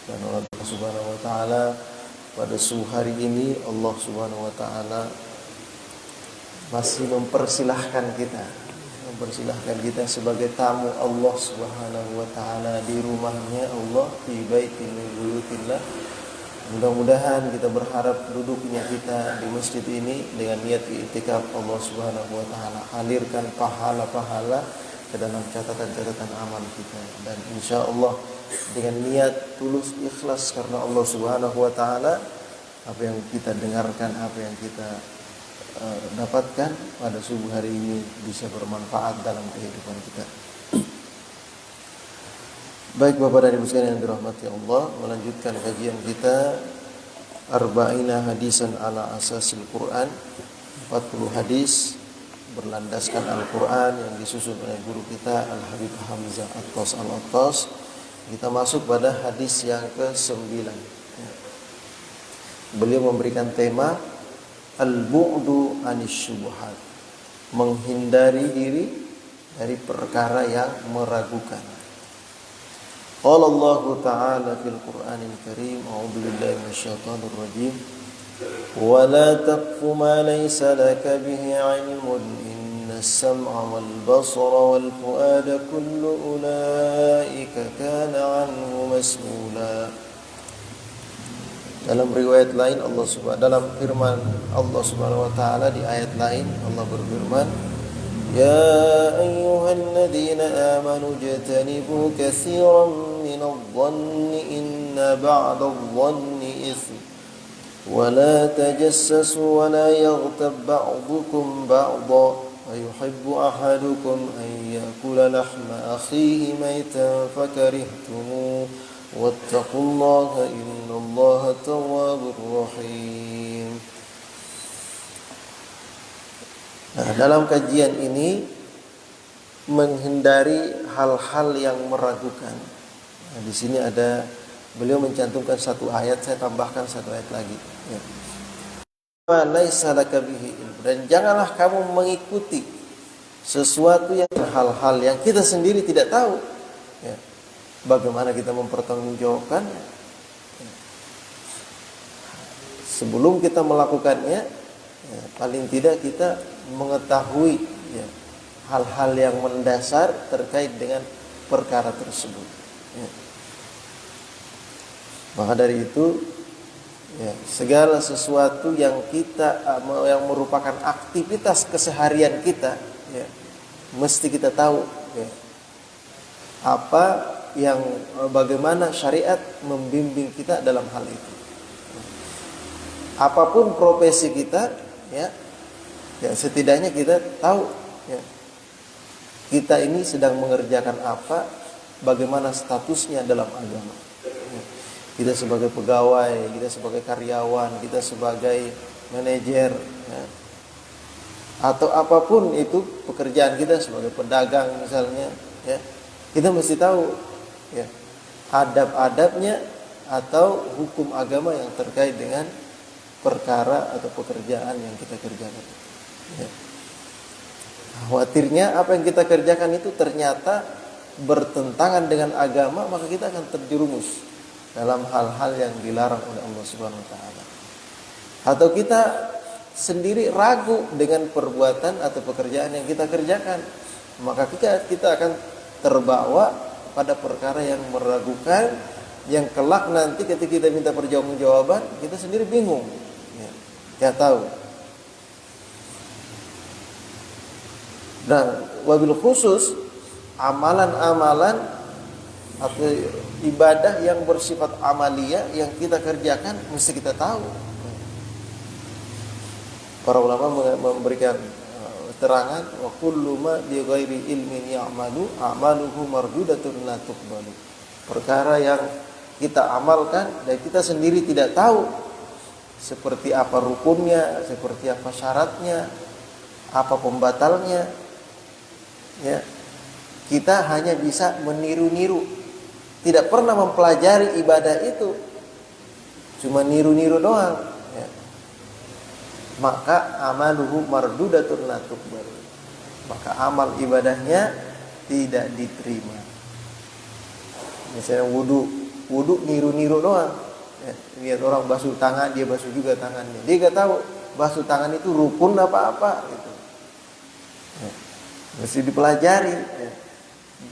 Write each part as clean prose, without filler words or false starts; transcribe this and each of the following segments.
Dan Allah Subhanahu wa taala pada subuh hari ini Allah Subhanahu wa taala masih mempersilahkan kita sebagai tamu Allah Subhanahu wa taala di rumahnya Allah, fi baitin min buyutillah. Mudah-mudahan kita berharap duduknya kita di masjid ini dengan niat i'tikaf Allah Subhanahu wa taala alirkan pahala-pahala ke dalam catatan-catatan amal kita, dan insyaallah dengan niat tulus ikhlas karena Allah Subhanahu wa taala, apa yang kita dengarkan, apa yang kita dapatkan pada subuh hari ini bisa bermanfaat dalam kehidupan kita. Baik Bapak dan Ibu sekalian yang dirahmati Allah, melanjutkan kajian kita Arba'ina hadisan ala asasil Quran, 40 hadis berlandaskan Al-Quran yang disusun oleh guru kita Al-Habib Hamzah Attas Al-Attas. Kita masuk pada hadis yang ke-9. Beliau memberikan tema Al-bu'du anis syubhat, menghindari diri dari perkara yang meragukan. Qala Allah Ta'ala fil Qur'anil Karim, a'udzu billahi minasyaitonir rajim. ولا تقف ما ليس لك به علم إن السمع والبصر والفؤاد كل أولئك كان عنه مسؤولا. Dalam riwayat lain dalam firman Allah Subhanahu wa taala di ayat lain Allah berfirman, Ya ayyuhalladzina amanu jtanibu katsiran minadh-dhanni inna ba'dadh-dhanni itsm ولا تجسسوا ولا يغتب بعضكم بعضا ويحب أحدكم أن يأكل لحم أخيه ميتا فكرهتموه واتقوا الله إن الله تواب رحيم. Nah, dalam kajian ini menghindari hal-hal yang meragukan. Nah, di sini ada beliau mencantumkan satu ayat, saya tambahkan satu ayat lagi. Ya. Dan janganlah kamu mengikuti sesuatu yang hal-hal yang kita sendiri tidak tahu. Ya. Bagaimana kita mempertanggungjawabkannya? Ya. Sebelum kita melakukannya, ya, paling tidak kita mengetahui ya, hal-hal yang mendasar terkait dengan perkara tersebut. Ya. Maka dari itu ya, segala sesuatu yang merupakan aktivitas keseharian kita ya, mesti kita tahu ya, bagaimana syariat membimbing kita dalam hal itu. Apapun profesi kita ya setidaknya kita tahu ya, kita ini sedang mengerjakan apa, bagaimana statusnya dalam agama. Kita sebagai pegawai, kita sebagai karyawan, kita sebagai manajer ya. Atau apapun itu pekerjaan kita sebagai pedagang misalnya ya, kita mesti tahu ya, adab-adabnya atau hukum agama yang terkait dengan perkara atau pekerjaan yang kita kerjakan ya. Khawatirnya apa yang kita kerjakan itu ternyata bertentangan dengan agama, maka kita akan terjerumus dalam hal-hal yang dilarang oleh Allah Subhanahu wa taala. Atau kita sendiri ragu dengan perbuatan atau pekerjaan yang kita kerjakan, maka kita akan terbawa pada perkara yang meragukan, yang kelak nanti ketika kita minta pertanggungjawaban, kita sendiri bingung. Ya tahu. Dan wabil khusus amalan-amalan atau ibadah yang bersifat amalia yang kita kerjakan mesti kita tahu. Para ulama memberikan terangan wa kullu ma bi ghairi ilmin ya'malu a'maluhu mardudatun la tuqbalu. Perkara yang kita amalkan dan kita sendiri tidak tahu seperti apa rukunnya, seperti apa syaratnya, apa pembatalnya ya. Kita hanya bisa meniru-niru, tidak pernah mempelajari ibadah itu, cuma niru-niru doang ya. Maka amaluhu mardudatun la tuqbal, maka amal ibadahnya tidak diterima. Misalnya wudu wudu niru-niru doang. Ya, lihat orang basuh tangan, dia basuh juga tangannya. Dia nggak tahu basuh tangan itu rukun apa-apa gitu. Ya, mesti dipelajari. Ya.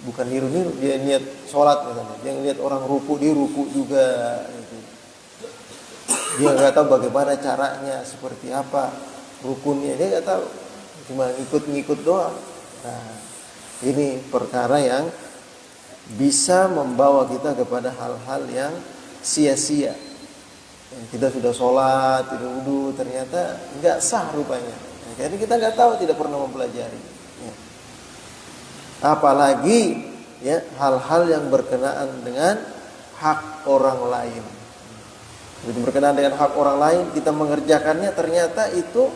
Bukan niru-niru, dia niat sholat misalnya, dia ngeliat orang ruku, dia ruku juga gitu. Dia nggak tahu bagaimana caranya, seperti apa rukunnya, dia nggak tahu, cuma ngikut-ngikut doang. Nah, ini perkara yang bisa membawa kita kepada hal-hal yang sia-sia. Kita sudah sholat, tidak wudu, ternyata nggak sah rupanya. Jadi kita nggak tahu, tidak pernah mempelajari. Apalagi ya hal-hal yang berkenaan dengan hak orang lain. Jadi berkenaan dengan hak orang lain, kita mengerjakannya, ternyata itu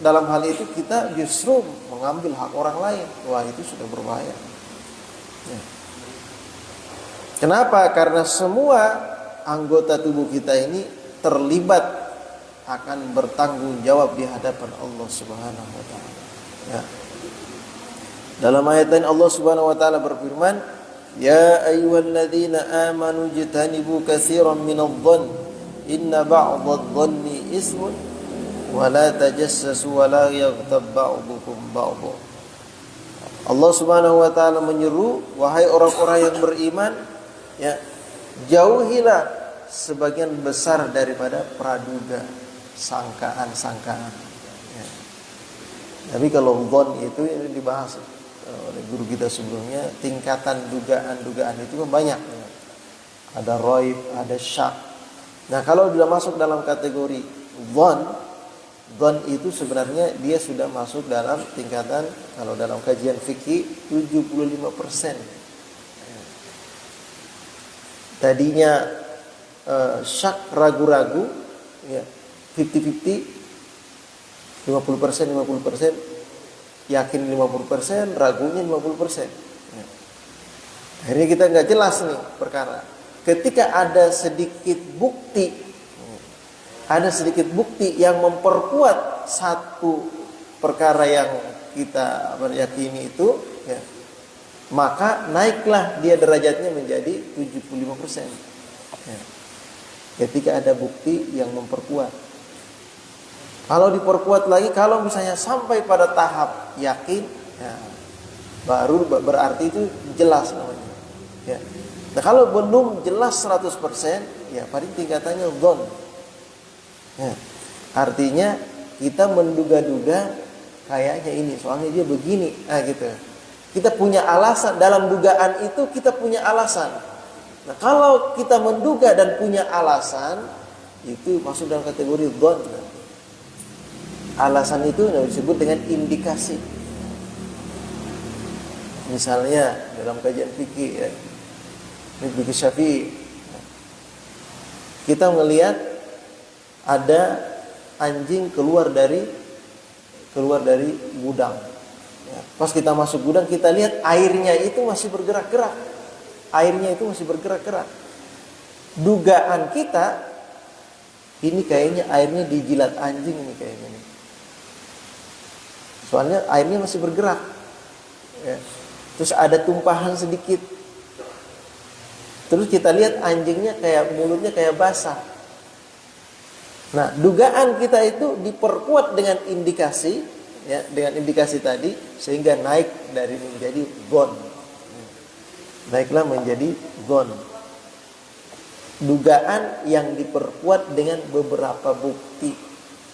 dalam hal itu kita justru mengambil hak orang lain. Wah, itu sudah berbahaya. Ya. Kenapa? Karena semua anggota tubuh kita ini terlibat akan bertanggung jawab di hadapan Allah Subhanahu wa taala. Ya. Dalam ayat lain Allah Subhanahu wa taala berfirman, "Ya ayyuhalladzina amanu jtanibu katsiran minadh-dhann, inna ba'dadh-dhanni ismun, wa la tajassasu wa la yaghtab ba'dukum ba'dha." Allah Subhanahu wa taala menyeru, wahai orang-orang yang beriman, ya, jauhilah sebagian besar daripada praduga, sangkaan-sangkaan. Ya. Tapi kalau dhon itu yang dibahas oleh guru kita sebelumnya, tingkatan dugaan-dugaan itu banyak. Ada raib, ada syak. Nah, kalau sudah masuk dalam kategori dhon itu sebenarnya dia sudah masuk dalam tingkatan, kalau dalam kajian fikih 75%. Tadinya syak, ragu-ragu, ya, 50-50, 50%, yakin 50%, ragunya 50%. Ya. Akhirnya kita nggak jelas nih perkara. Ketika ada sedikit bukti yang memperkuat satu perkara yang kita yakini itu, ya, maka naiklah dia derajatnya menjadi 75%. Ya. Ketika ada bukti yang memperkuat. Kalau diperkuat lagi, kalau misalnya sampai pada tahap yakin, ya, baru berarti itu jelas namanya. Ya. Nah, kalau belum jelas 100%, ya paling tingkatannya dhon. Ya. Artinya kita menduga-duga kayaknya ini, soalnya dia begini, gitu. Kita punya alasan, dalam dugaan itu kita punya alasan. Nah, kalau kita menduga dan punya alasan, itu masuk dalam kategori dhon. Alasan itu disebut dengan indikasi. Misalnya dalam kajian fikih, ya, fikih Syafi'i, kita melihat ada anjing keluar dari gudang. Ya, pas kita masuk gudang, kita lihat airnya itu masih bergerak-gerak. Dugaan kita, ini kayaknya airnya dijilat anjing ini kayaknya nih. Soalnya airnya masih bergerak. Ya. Terus ada tumpahan sedikit. Terus kita lihat anjingnya kayak mulutnya kayak basah. Nah, dugaan kita itu diperkuat dengan indikasi, ya, dengan indikasi tadi, sehingga naik dari menjadi dhon. Naiklah menjadi dhon. Dugaan yang diperkuat dengan beberapa bukti.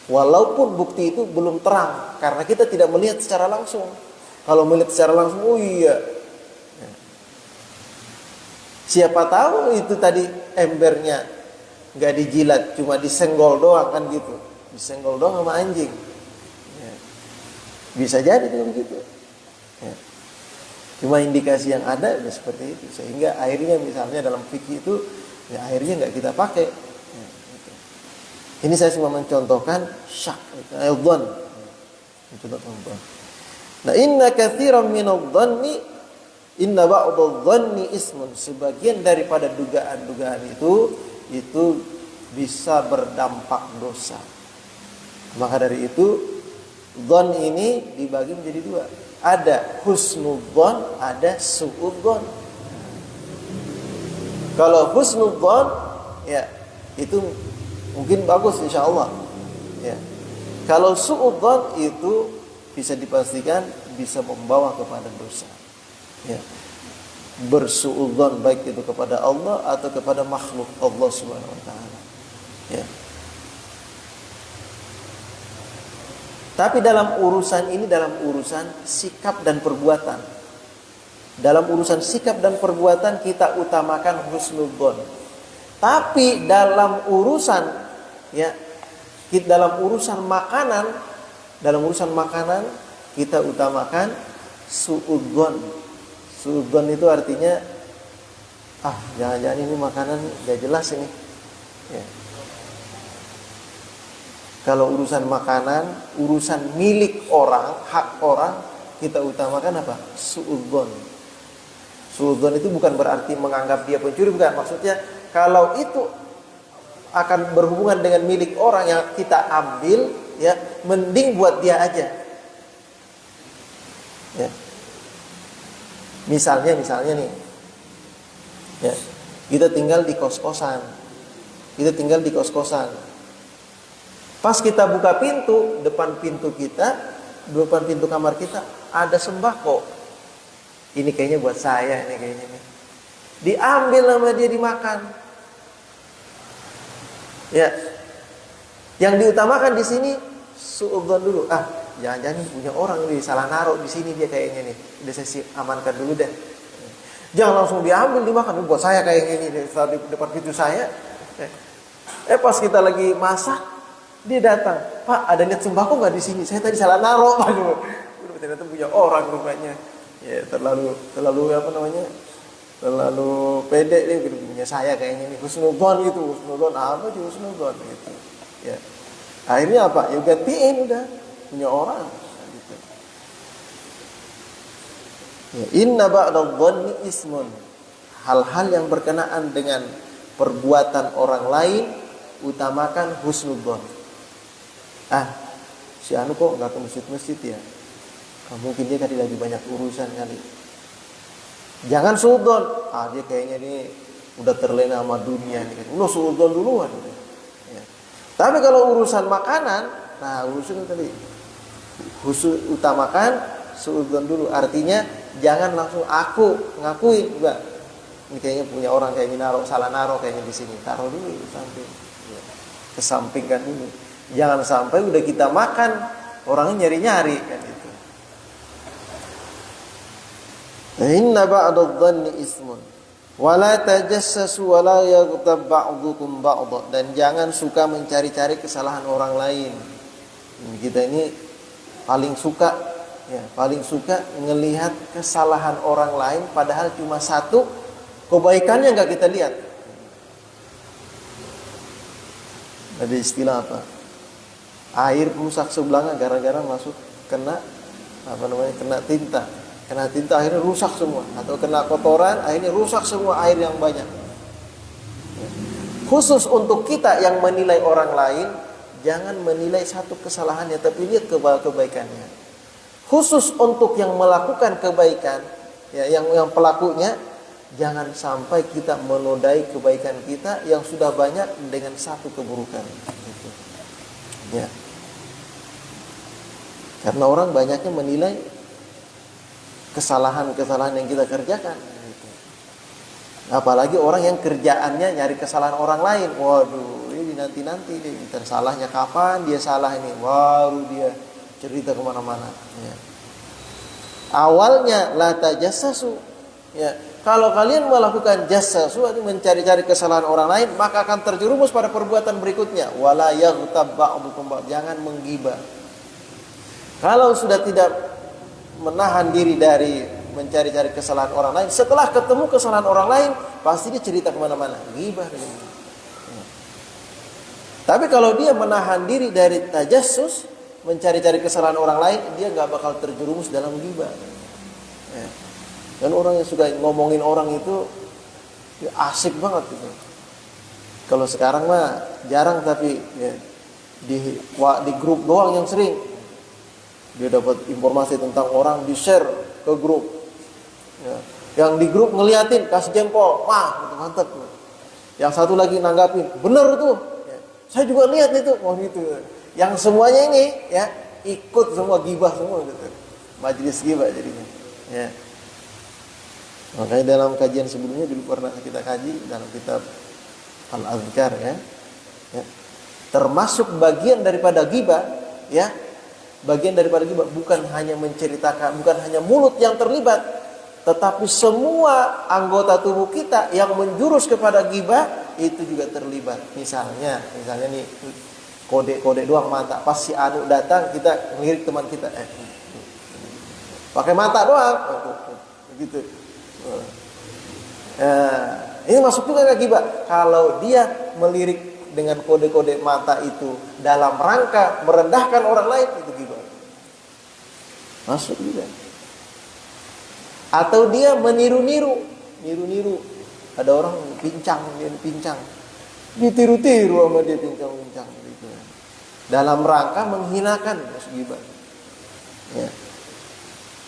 Walaupun bukti itu belum terang, karena kita tidak melihat secara langsung. Kalau melihat secara langsung, oh iya, siapa tahu itu tadi embernya nggak dijilat, cuma disenggol doang, kan gitu. Disenggol doang sama anjing. Ya. Bisa jadi begitu. Ya. Cuma indikasi yang ada ya seperti itu, sehingga airnya misalnya dalam fikih itu, ya airnya nggak kita pakai. Ini saya cuma mencontohkan syak, dhon. Nah, inna katsiran minadh-dhanni, inna ba'dadh-dhanni ismun. Sebagian daripada dugaan-dugaan itu bisa berdampak dosa. Maka dari itu, dhon ini dibagi menjadi dua. Ada husnudzon, ada su'udzon. Kalau husnudzon, ya itu mungkin bagus insya Allah. Ya. Kalau suudzon itu bisa dipastikan bisa membawa kepada dosa. Ya. Bersuudzon baik itu kepada Allah atau kepada makhluk Allah Subhanahu wa taala. Ya. Tapi dalam urusan ini, dalam urusan sikap dan perbuatan, dalam urusan sikap dan perbuatan kita utamakan husnudzon. Tapi dalam urusan, ya, dalam urusan makanan kita utamakan suudzon. Suudzon itu artinya, jangan-jangan ini makanan gak jelas ini. Ya. Kalau urusan makanan, urusan milik orang, hak orang, kita utamakan apa? Suudzon. Suudzon itu bukan berarti menganggap dia pencuri, bukan. Maksudnya kalau itu akan berhubungan dengan milik orang yang kita ambil, ya, mending buat dia aja. Ya. Misalnya nih, ya, kita tinggal di kos-kosan. Pas kita buka pintu, depan pintu kamar kita ada sembako. Ini kayaknya buat saya, ini kayaknya nih. Diambil sama dia, dimakan. Ya. Yang diutamakan di sini suudzon dulu. Jangan-jangan punya orang ini salah naruh di sini dia kayaknya nih. Udah saya amankan dulu deh. Jangan langsung diambil dimakan. Buat saya kayaknya ini di depan pintu saya. Pas kita lagi masak, dia datang, Pak, ada niat sembako nggak di sini? Saya tadi salah naruh, Pak. Ternyata punya orang rupanya. Ya terlalu apa namanya? Terlalu pede dia punya saya kayaknya ini. Husnudzon itu, husnudzon apa sih husnudzon gitu. Ya. Akhirnya apa? Ya gantiin udah punya orang. Gitu. Ya, inna ba'dadh-dhanni ismun. Hal-hal yang berkenaan dengan perbuatan orang lain utamakan husnudzon. Si anu kok nggak ke masjid ya? Mungkin dia tadi lagi banyak urusan kali. Jangan suudzon. Dia kayaknya nih udah terlena sama dunia nih. Udah suudzon duluan. Ya. Tapi kalau urusan makanan, urusan tadi utamakan suudzon dulu. Artinya jangan langsung aku ngakuin, enggak. Ini kayaknya punya orang kayak ini salah naruh kayaknya di sini. Taruh dulu di samping. Ya. Kesampingkan dulu. Jangan sampai udah kita makan orangnya nyari-nyari kan itu. Inna ba'dadh-dhanni ismun wa la tajassasu wa la yaghtab ba'dukum ba'dha. Dan jangan suka mencari-cari kesalahan orang lain. Kita ini paling suka ngelihat kesalahan orang lain padahal cuma satu, kebaikannya enggak kita lihat. Ada istilah apa? Air rusak sebelahnya gara-gara masuk kena tinta. Kena tinta akhirnya rusak semua. Atau kena kotoran akhirnya rusak semua air yang banyak. Khusus untuk kita yang menilai orang lain, jangan menilai satu kesalahannya, tapi lihat kebaikannya. Khusus untuk yang melakukan kebaikan, ya, yang pelakunya, jangan sampai kita menodai kebaikan kita yang sudah banyak dengan satu keburukan. Gitu. Ya. Karena orang banyaknya menilai kesalahan-kesalahan yang kita kerjakan. Gitu. Apalagi orang yang kerjaannya nyari kesalahan orang lain. Waduh, ini nanti salahnya kapan dia salah ini. Baru dia cerita kemana-mana. Ya. Awalnya la tajassasu. Ya. Kalau kalian melakukan jassasu, mencari-cari kesalahan orang lain, maka akan terjerumus pada perbuatan berikutnya. Wala yaghtab ba'dukum ba'd. Jangan menggibah. Kalau sudah tidak menahan diri dari mencari-cari kesalahan orang lain, setelah ketemu kesalahan orang lain, pasti dia cerita kemana-mana, ghibah. Tapi kalau dia menahan diri dari tajassus, mencari-cari kesalahan orang lain, dia nggak bakal terjerumus dalam ghibah. Dan orang yang suka ngomongin orang itu asik banget gitu. Kalau sekarang mah jarang, tapi ya, di grup doang yang sering. Dia dapat informasi tentang orang, di share ke grup. Ya. Yang di grup ngeliatin, kasih jempol, wah mantap. Yang satu lagi nanggapin, bener tuh. Ya, saya juga lihat itu, wah gitu. Yang semuanya ini ya ikut semua gibah semua gitu. Majelis gibah jadinya. Ya. Makanya dalam kajian sebelumnya dulu pernah kita kaji dalam kitab Al-Adhkar ya. Ya. Termasuk bagian daripada gibah ya. Bagian daripada gibah bukan hanya menceritakan, bukan hanya mulut yang terlibat, tetapi semua anggota tubuh kita yang menjurus kepada gibah itu juga terlibat. Misalnya nih kode-kode doang mata. Pas si Anu datang kita ngelirik teman kita, pakai mata doang, begitu. Ini masuk juga ke gibah. Kalau dia melirik dengan kode-kode mata itu dalam rangka merendahkan orang lain, itu gibah. Masuk juga. Atau dia meniru-niru. Ada orang pincang, dia pincang. Ditiru-tiru sama dia pincang-pincang gitu. Dalam rangka menghinakan, masuk gibah. Ya.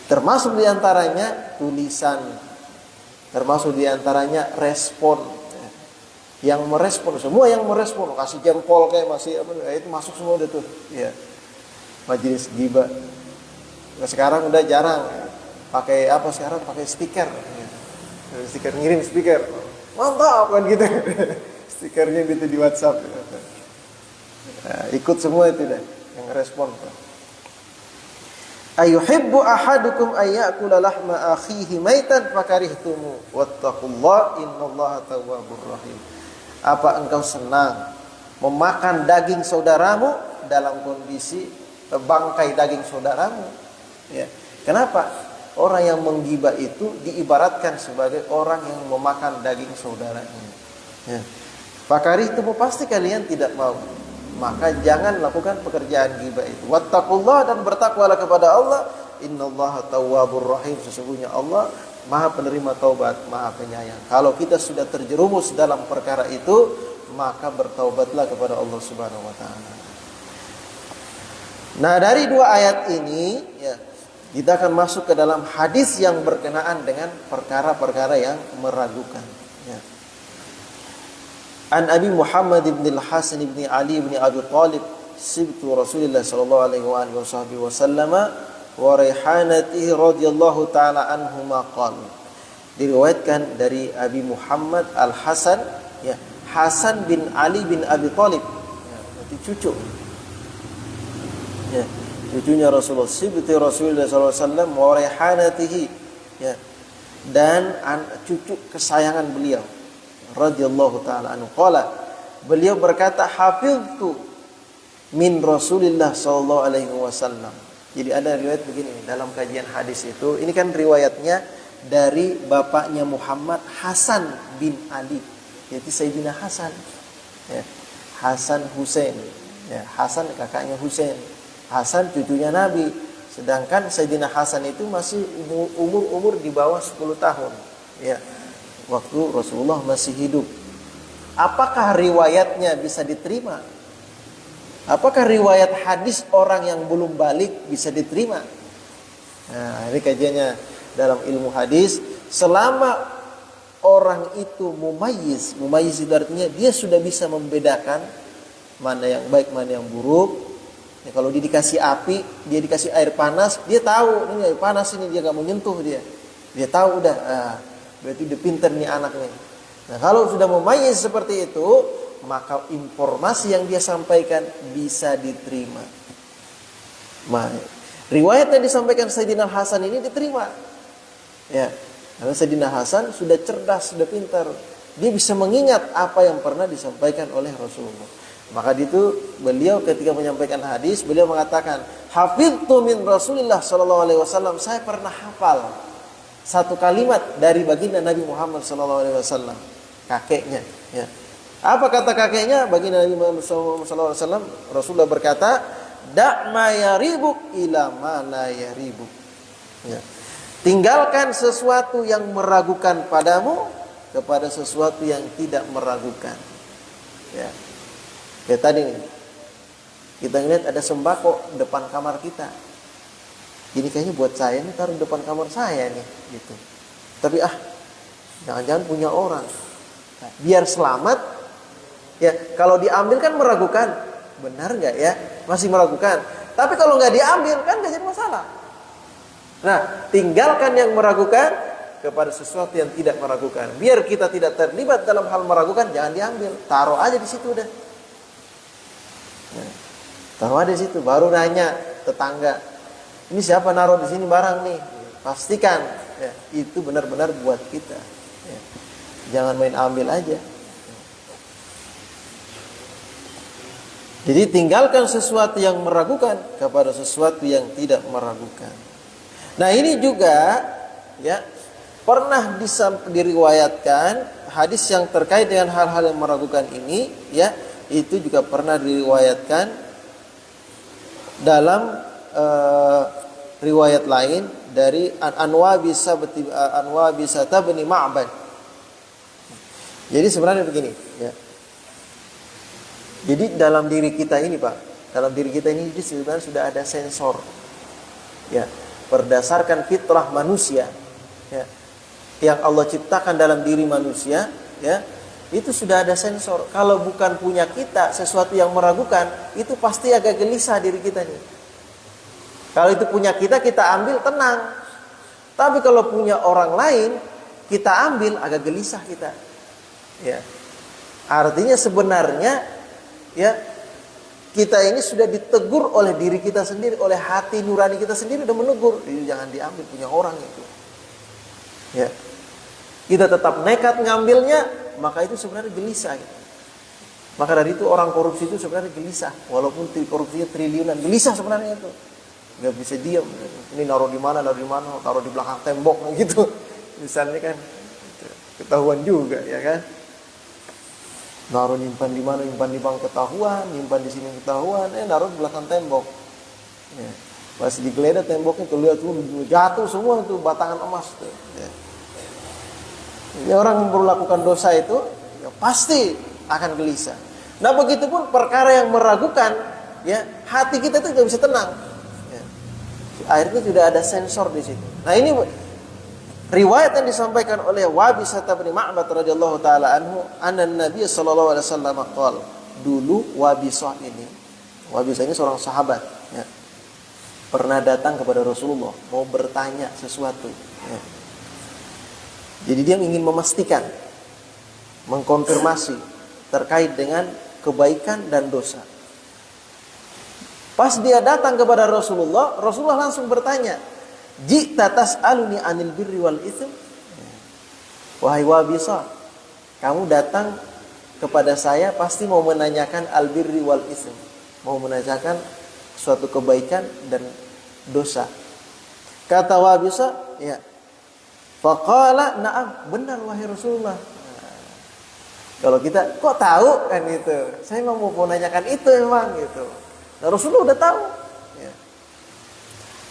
Termasuk diantaranya tulisan. Termasuk diantaranya respon. Yang merespon, semua yang merespon, kasih jempol kayak masih apa, itu masuk semua udah tuh. Ya. Majelis gibah. Sekarang udah jarang. Pakai apa sekarang? Pakai stiker. Ya. Stiker, ngirim stiker. Mantap kan gitu. Stikernya gitu di WhatsApp. Nah, ikut semua itu deh yang respon. Ayuhibbu ahadukum ayyakula lahma akhihi maitan fakarihtumu wattaqullaha innallaha tawwabur rahim. Apa engkau senang memakan daging saudaramu dalam kondisi bangkai daging saudaramu? Ya. Kenapa? Orang yang menggibah itu diibaratkan sebagai orang yang memakan daging saudaranya. Ya. Fakarihtumu, pasti kalian tidak mau. Maka jangan lakukan pekerjaan gibah itu. Wattaqullah, dan bertakwalah kepada Allah. Innallaha tawwabur rahim. Sesungguhnya Allah Maha penerima taubat, Maha penyayang. Kalau kita sudah terjerumus dalam perkara itu, maka bertaubatlah kepada Allah Subhanahu wa taala. Nah, dari dua ayat ini ya, kita akan masuk ke dalam hadis yang berkenaan dengan perkara-perkara yang meragukan ya. An Abi Muhammad ibn al-Hasan ibn Ali ibn Abi Talib sibtu Rasulullah sallallahu alaihi wasallam wa raihanatihi radhiyallahu taala anhuma qala. Diriwayatkan dari Abi Muhammad Al-Hasan ya, Hasan bin Ali bin Abi Talib ya, berarti cucu ya, cucunya Rasulullah, sibtu Rasulullah sallallahu alaihi wasallam wa raihanatihi ya, dan cucu kesayangan beliau radhiyallahu taala anhu qala. Beliau berkata, hafiztu min Rasulillah sallallahu alaihi wasallam. Jadi ada riwayat begini dalam kajian hadis itu. Ini kan riwayatnya dari bapaknya Muhammad, Hasan bin Ali, yaitu Sayyidina Hasan ya. Hasan Husain ya. Hasan kakaknya Husain, Hasan cucunya Nabi. Sedangkan Sayyidina Hasan itu masih umur di bawah 10 tahun ya, waktu Rasulullah masih hidup. Apakah riwayatnya bisa diterima? Apakah riwayat hadis orang yang belum balik bisa diterima? Nah, ini kajiannya dalam ilmu hadis. Selama orang itu mumayyiz itu artinya dia sudah bisa membedakan mana yang baik, mana yang buruk. Ya, kalau dia dikasih api, dia dikasih air panas, dia tahu ini air panas, ini dia gak mau nyentuh dia. Dia tahu udah, berarti udah pinter nih anaknya. Nah, kalau sudah mumayyiz seperti itu, maka informasi yang dia sampaikan bisa diterima. Riwayat yang disampaikan Sayyidina Hasan ini diterima. Ya, karena Sayyidina Hasan sudah cerdas, sudah pintar. Dia bisa mengingat apa yang pernah disampaikan oleh Rasulullah. Maka itu beliau ketika menyampaikan hadis, beliau mengatakan, hafiztu min Rasulillah sallallahu alaihi wasallam. Saya pernah hafal satu kalimat dari baginda Nabi Muhammad sallallahu alaihi wasallam, kakeknya, ya. Apa kata kakeknya? Baginda Nabi Muhammad sallallahu alaihi wasallam, Rasulullah berkata, "Da' ma yaribuk ila ma la yaribuk." Ya. Tinggalkan sesuatu yang meragukan padamu kepada sesuatu yang tidak meragukan. Ya. Kayak tadi nih, kita lihat ada sembako depan kamar kita. Ini kayaknya buat saya nih, taruh depan kamar saya nih, gitu. Tapi jangan-jangan punya orang. Nah, biar selamat, ya kalau diambil kan meragukan, benar nggak ya? Masih meragukan. Tapi kalau nggak diambil kan nggak jadi masalah. Nah, tinggalkan yang meragukan kepada sesuatu yang tidak meragukan. Biar kita tidak terlibat dalam hal meragukan, jangan diambil. Taruh aja di situ udah. Nah, taruh aja di situ. Baru nanya tetangga, ini siapa naruh di sini barang nih? Pastikan ya, itu benar-benar buat kita. Ya. Jangan main ambil aja. Jadi tinggalkan sesuatu yang meragukan kepada sesuatu yang tidak meragukan. Nah ini juga ya pernah diriwayatkan hadis yang terkait dengan hal-hal yang meragukan ini, ya itu juga pernah diriwayatkan dalam riwayat lain dari Anwabisah bin Ma'bad. Jadi sebenarnya begini, ya. Jadi dalam diri kita ini, Pak, dalam diri kita ini sebenarnya sudah ada sensor, ya, berdasarkan fitrah manusia, ya, yang Allah ciptakan dalam diri manusia, ya, itu sudah ada sensor. Kalau bukan punya kita sesuatu yang meragukan, itu pasti agak gelisah diri kita nih. Kalau itu punya kita ambil tenang. Tapi kalau punya orang lain, kita ambil agak gelisah kita. Ya. Artinya sebenarnya ya kita ini sudah ditegur oleh diri kita sendiri, oleh hati nurani kita sendiri udah menegur, jangan diambil punya orang itu. Ya. Kita tetap nekat ngambilnya, maka itu sebenarnya gelisah. Gitu. Maka dari itu orang korupsi itu sebenarnya gelisah, walaupun korupsinya triliunan, gelisah sebenarnya itu. Nggak bisa diam. Ini naruh di mana, taruh di belakang tembok gitu. Misalnya kan ketahuan juga, ya kan? Naruh nyimpan di mana, nyimpan di bank ketahuan, nyimpan di sini ketahuan, naruh di belakang tembok. Ya. Pas digeledah temboknya tuh lihat tuh jatuh semua tuh batangan emas tuh. Ya. Ini orang yang melakukan dosa itu ya pasti akan gelisah. Nah begitupun perkara yang meragukan, ya hati kita itu tidak bisa tenang. Ya. Akhirnya tidak ada sensor di situ. Nah ini riwayat yang disampaikan oleh Wabisah bin Ma'bad radhiyallahu taala anhu, anna Nabi sallallahu alaihi wasallam qala, dulu Wabisah ini seorang sahabat, ya, pernah datang kepada Rasulullah mau bertanya sesuatu, ya. Jadi dia ingin memastikan, mengkonfirmasi terkait dengan kebaikan dan dosa. Pas dia datang kepada Rasulullah langsung bertanya, "Ji'ta tas'aluni 'anil birri wal itsm?" Wahai Wabisah, kamu datang kepada saya pasti mau menanyakan al birri wal itsm, mau menanyakan suatu kebaikan dan dosa. Kata Wabisah, ya. Faqala na'am, benar wahai Rasulullah. Kalau kita kok tahu kan itu, saya mau menanyakan itu memang gitu. Nah Rasulullah udah tahu. Ya.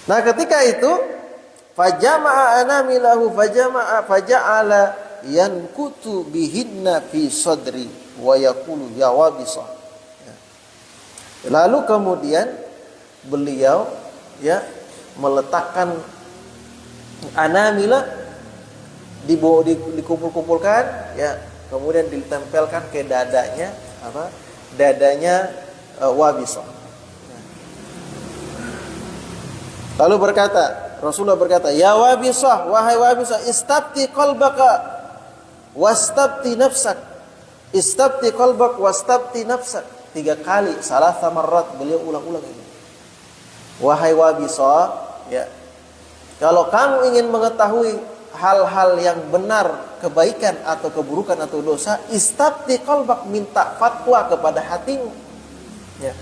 Nah ketika itu fajama'a anamilahu faja'ala yankutu bihinna fi sadri wa yaqulu ya Wabisah. Ya. Lalu kemudian beliau ya meletakkan anamila dikumpul-kumpulkan, ya, kemudian ditempelkan ke dadanya Wabisah. Lalu Rasulullah berkata, ya Wabisah, wahai Wabisah, istabti qalbaka wastabti nafsak. Istabti qalbak wastabti nafsak. 3 kali, salasa marrat beliau ulang-ulang ini. Wahai Wabisah, ya, kalau kamu ingin mengetahui hal-hal yang benar, kebaikan atau keburukan atau dosa, istabti qalbak, minta fatwa kepada hatimu. Ya.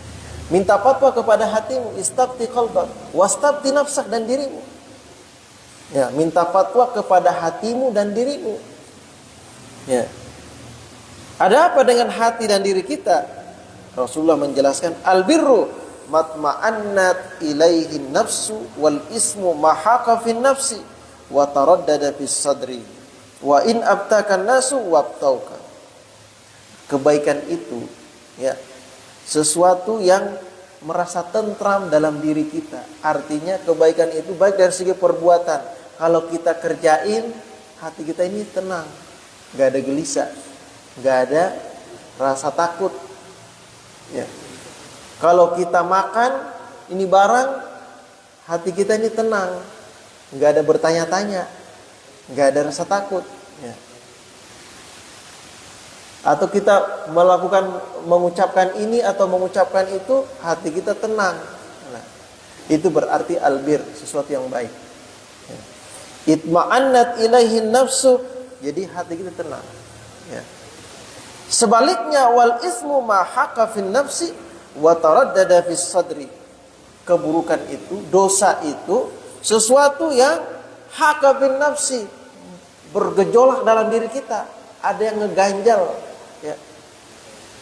Minta fatwa kepada hatimu, istabti qalbak, wastabti nafsak, dan dirimu. Ya, minta fatwa kepada hatimu dan dirimu. Ya. Ada apa dengan hati dan diri kita? Rasulullah menjelaskan, albirru matma'annat ilaihi nafsu wal ismu mahaqa fin nafsi wa taraddada fis sadri wa in abtakan nasu wabtauka. Kebaikan itu ya sesuatu yang merasa tentram dalam diri kita. Artinya kebaikan itu baik dari segi perbuatan. Kalau kita kerjain hati kita ini tenang, nggak ada gelisah, nggak ada rasa takut. Ya. Kalau kita makan ini barang, hati kita ini tenang, nggak ada bertanya-tanya, nggak ada rasa takut. Ya. Atau kita mengucapkan ini atau mengucapkan itu, hati kita tenang. Nah, itu berarti albir, sesuatu yang baik. Ya. Itma'annat ilaihin nafsu, jadi hati kita tenang. Ya. Sebaliknya, wal ismu ma haqa fin nafsi wa taraddada fis sadri. Keburukan itu, dosa itu sesuatu yang haqa fin nafsi, bergejolak dalam diri kita, ada yang ngeganjal, ya.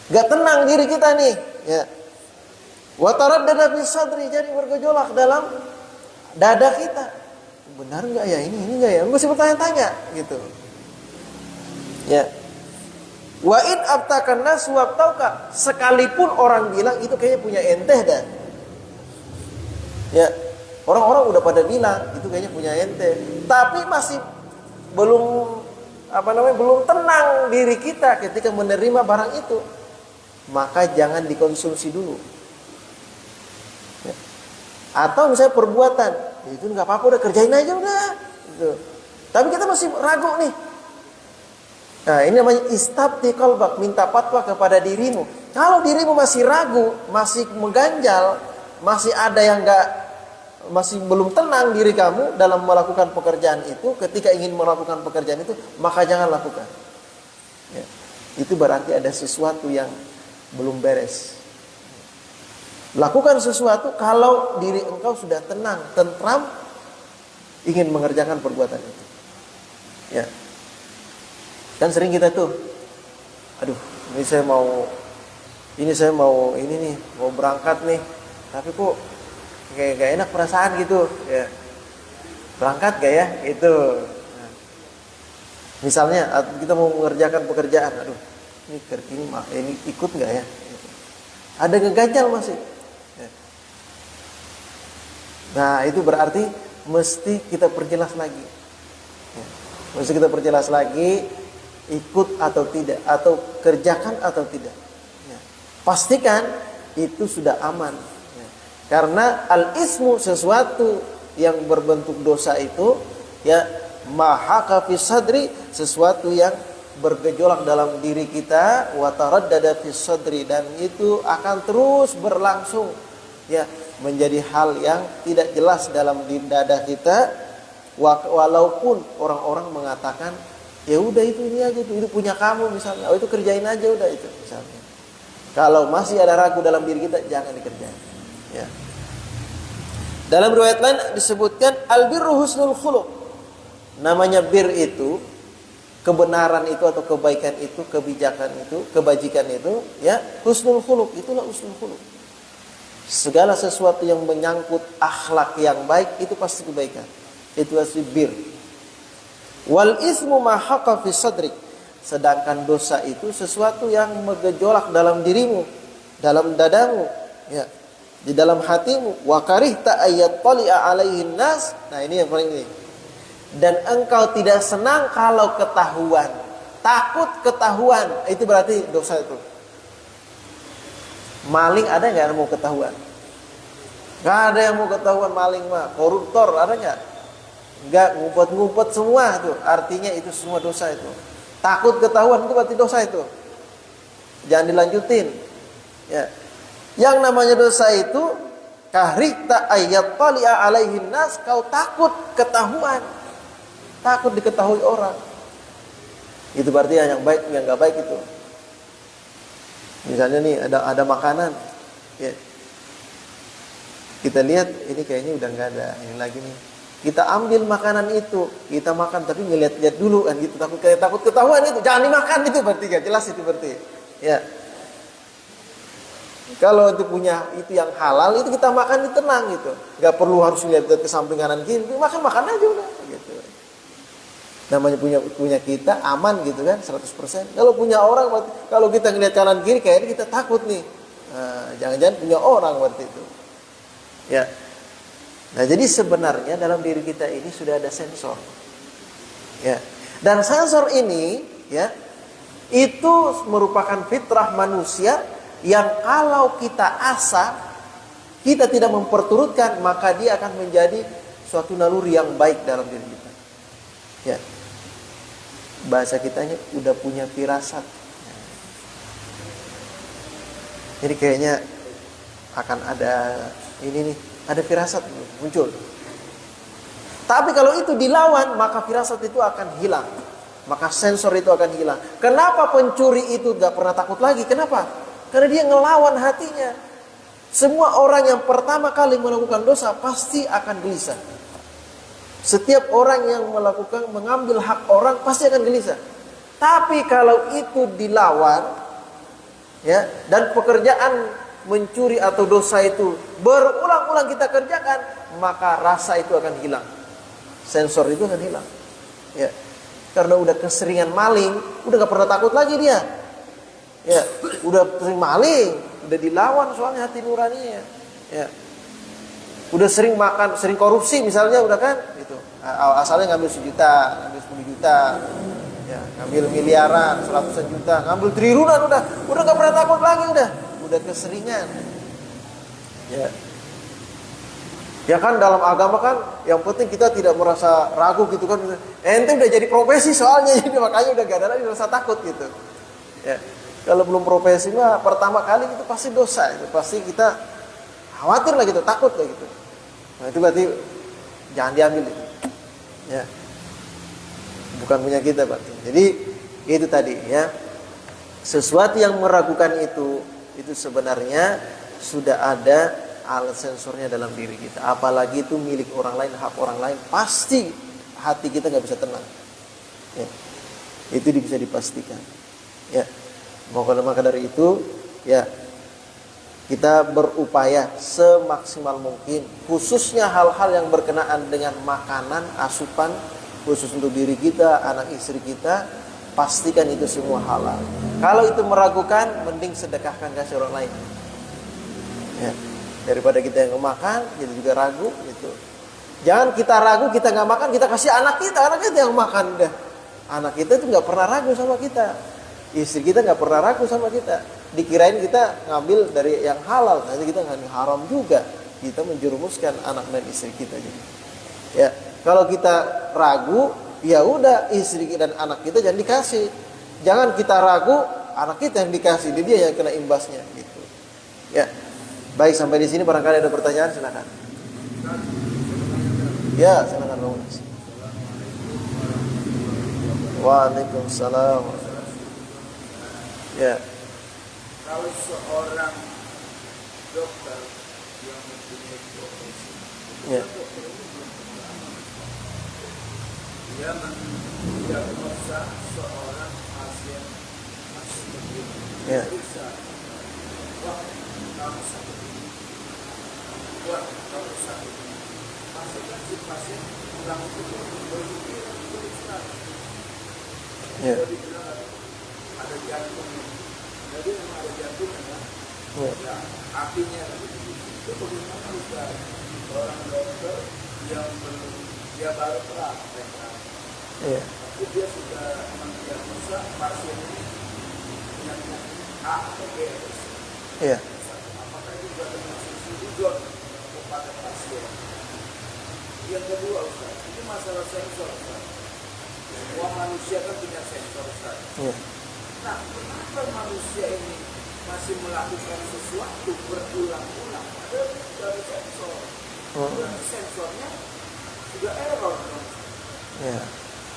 Gak tenang diri kita nih, ya. Wa taraddada fis sadri, jadi bergejolak dalam dada kita. Benar nggak ya ini nggak ya? Mesti bertanya-tanya gitu. Ya. Wa in abtakan nas wabtauka, sekalipun orang bilang itu kayaknya punya ente dah. Ya. Orang-orang udah pada bilang itu kayaknya punya ente, tapi masih belum belum tenang diri kita ketika menerima barang itu. Maka jangan dikonsumsi dulu. Ya. Atau misalnya perbuatan, itu nggak apa-apa, udah kerjain aja udah. Gitu. Tapi kita masih ragu nih. Nah, ini namanya istabti qalbak, minta fatwa kepada dirimu. Kalau dirimu masih ragu, masih mengganjal, masih ada yang masih belum tenang diri kamu dalam melakukan pekerjaan itu, ketika ingin melakukan pekerjaan itu, maka jangan lakukan. Ya. Itu berarti ada sesuatu yang belum beres. Lakukan sesuatu kalau diri engkau sudah tenang, tentram, ingin mengerjakan perbuatan itu. Ya. Kan sering kita tuh, aduh, ini saya mau berangkat nih, tapi kok kayak gak enak perasaan gitu, ya. Berangkat gak ya? Itu. Nah, misalnya kita mau mengerjakan pekerjaan, aduh, ini ikut gak ya? Ada ngeganjal masih. Ya. Nah, itu berarti mesti kita perjelas lagi. Ya. Mesti kita perjelas lagi. Ikut atau tidak, atau kerjakan atau tidak, ya. Pastikan itu sudah aman, ya. Karena al-ismu, sesuatu yang berbentuk dosa itu, ya, mahaka fis sadri, sesuatu yang bergejolak dalam diri kita, wa taraddada fis sadri, dan itu akan terus berlangsung, ya, menjadi hal yang tidak jelas dalam dada kita, walaupun orang-orang mengatakan ya udah itu ini aja, itu punya kamu misalnya, itu kerjain aja udah itu misalnya. Kalau masih ada ragu dalam diri kita, jangan dikerjain. Ya. Dalam riwayat lain disebutkan albirru husnul khuluq. Namanya bir itu, kebenaran itu atau kebaikan itu, kebijakan itu, kebajikan itu, ya, husnul khuluq, itulah husnul khuluq. Segala sesuatu yang menyangkut akhlak yang baik itu pasti kebaikan. Itu pasti bir. Wal ismu ma haqa fi sadrik, sedangkan dosa itu sesuatu yang menggejolak dalam dirimu, dalam dadamu, ya, di dalam hatimu. Wa karihta ayat tali'a alaihin nas, nah ini yang paling ini. Dan engkau tidak senang kalau ketahuan, takut ketahuan, itu berarti dosa itu. Maling ada nggak yang mau ketahuan? Nggak ada yang mau ketahuan maling mah. Koruptor ada nggak? Enggak, ngumpet-ngumpet semua itu. Artinya itu semua dosa itu. Takut ketahuan itu berarti dosa itu. Jangan dilanjutin. Ya. Yang namanya dosa itu kahrita ayat tali'a alaihin nas, kau takut ketahuan. Takut diketahui orang. Itu berarti yang baik, yang enggak baik itu. Misalnya nih ada makanan. Ya. Kita lihat ini kayaknya udah enggak ada ini lagi nih. Kita ambil makanan itu, kita makan, tapi ngeliat-liat dulu kan gitu, takut ketahuan itu, jangan dimakan itu berarti, gak jelas itu berarti. Ya. Kalau itu punya itu yang halal, itu kita makan itu tenang gitu, gak perlu harus lihat ke samping kanan kiri, makan aja udah gitu. Namanya punya kita aman gitu kan, 100%. Kalau punya orang, kalau kita ngeliat kanan kiri kayaknya kita takut nih. Nah, jangan-jangan punya orang berarti itu. Ya. Nah, jadi sebenarnya dalam diri kita ini sudah ada sensor. Ya. Dan sensor ini ya itu merupakan fitrah manusia yang kalau kita asah, kita tidak memperturutkan, maka dia akan menjadi suatu naluri yang baik dalam diri kita. Ya. Bahasa kitanya udah punya firasat. Jadi kayaknya akan ada ini nih, ada firasat muncul. Tapi kalau itu dilawan, maka firasat itu akan hilang. Maka sensor itu akan hilang. Kenapa pencuri itu gak pernah takut lagi? Kenapa? Karena dia ngelawan hatinya. Semua orang yang pertama kali melakukan dosa pasti akan gelisah. Setiap orang yang mengambil hak orang pasti akan gelisah. Tapi kalau itu dilawan, ya, dan pekerjaan mencuri atau dosa itu berulang-ulang kita kerjakan, maka rasa itu akan hilang. Sensor itu akan hilang. Ya. Karena udah keseringan maling, udah gak pernah takut lagi dia. Ya, udah sering maling, udah dilawan soalnya hati nuraninya. Ya. Udah sering makan, sering korupsi misalnya, udah kan gitu. Asalnya ngambil 1 juta, ngambil 10 juta. Ya, ngambil miliaran, 100 juta, ngambil triliunan, udah gak pernah takut lagi, udah keseringan. Ya. Ya kan dalam agama kan yang penting kita tidak merasa ragu gitu kan. Ente udah jadi profesi soalnya, jadi makanya udah gak ada lagi rasa takut gitu. Ya. Kalau belum profesi mah pertama kali itu pasti dosa, itu pasti kita khawatir lah gitu, takut lah gitu. Nah itu berarti jangan diambil itu. Ya. Bukan punya kita berarti. Jadi itu tadi ya. Sesuatu yang meragukan itu sebenarnya sudah ada alat sensornya dalam diri kita. Apalagi itu milik orang lain, hak orang lain, pasti hati kita nggak bisa tenang. Ya. Itu bisa dipastikan. Ya. Maka dari itu, ya kita berupaya semaksimal mungkin, khususnya hal-hal yang berkenaan dengan makanan, asupan, khusus untuk diri kita, anak istri kita, pastikan itu semua halal. Kalau itu meragukan, mending sedekahkan kasih orang lain. Ya. Daripada kita yang makan, kita juga ragu gitu. Jangan kita ragu, kita nggak makan, kita kasih anak kita yang makan deh. Anak kita itu nggak pernah ragu sama kita, istri kita nggak pernah ragu sama kita. Dikirain kita ngambil dari yang halal, nanti kita nggak haram juga. Kita menjerumuskan anak dan istri kita juga. Ya, kalau kita ragu, ya udah istri dan anak kita jangan dikasih. Jangan kita ragu, anak kita yang dikasih, dia yang kena imbasnya gitu. Ya. Baik, sampai di sini barangkali ada pertanyaan, silakan. Ya, silakan Bang. Waalaikumsalam. Ya. Kalau seorang dokter yang mempunyai profesi, Ya. dia mendiagnosa seorang pasien Ya. periksa, wah kamu sakit. Wah, kalau sakit, pasien pulang itu berpikir Ya. jadi bilang ada jantung, jadi memang ada jantungnya kan? Ya, apinya itu bagaimana Ustaz? Orang dokter yang belum, dia baru praktek kan? Ya. Tapi dia sudah mendiagnosa pasien ini yang A atau B. Ya. Apakah itu juga termasuk sudut kepada pasien? Yang kedua Ustaz, ini masalah sensor Ustaz. Semua manusia kan punya sensor Ustaz. Ya. Nah, kenapa manusia ini masih melakukan sesuatu berulang-ulang? Ada dari sensor. Berarti sensornya sudah error. Ya.